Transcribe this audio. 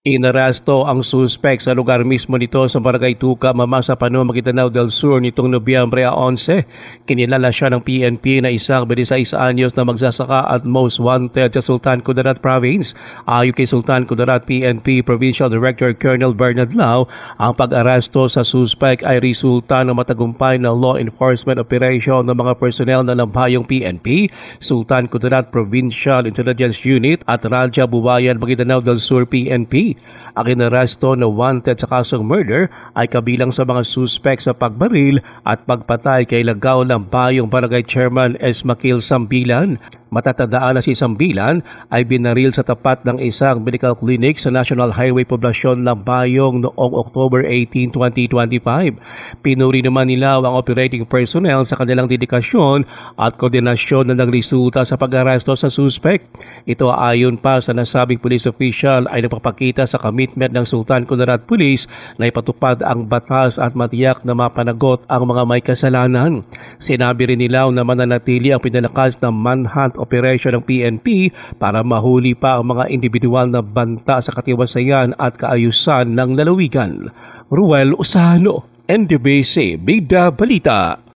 Inaresto ang suspek sa lugar mismo nito sa Barangay Tuca, Mamasa, Pano, Maguindanao del Sur nitong Nobyembre 11. Kinilala siya ng PNP na isang 26 anyos na magsasaka at most wanted sa Sultan Kudarat Province. Ayon kay Sultan Kudarat PNP Provincial Director Colonel Bernard Lau, ang pag-aresto sa suspek ay resulta ng matagumpay na law enforcement operation ng mga personnel ng lambayong PNP, Sultan Kudarat Provincial Intelligence Unit at Radya Buwayan, Maguindanao del Sur PNP. Ang inaresto na wanted sa kasong murder ay kabilang sa mga suspek sa pagbaril at pagpatay kay Lagaw Lambayong Barangay Chairman S. Makil Sambilan. Matatandaan na si Sambilan ay binaril sa tapat ng isang medical clinic sa National Highway Poblasyon Lambayong noong October 18, 2025. Pinuri naman nila ang operating personnel sa kanilang dedikasyon at koordinasyon na nagresulta sa pag-aresto sa suspect. Ito ayon pa sa nasabing police official ay nagpapakita sa commitment ng Sultan Kudarat Police na ipatupad ang batas at matiyak na mapanagot ang mga may kasalanan. Sinabi rin nila na mananatili ang pinalakas na manhunt operation ng PNP para mahuli pa ang mga individual na banta sa katiwasayan at kaayusan ng lalawigan. Ruel Usano, NDBC Bida Balita.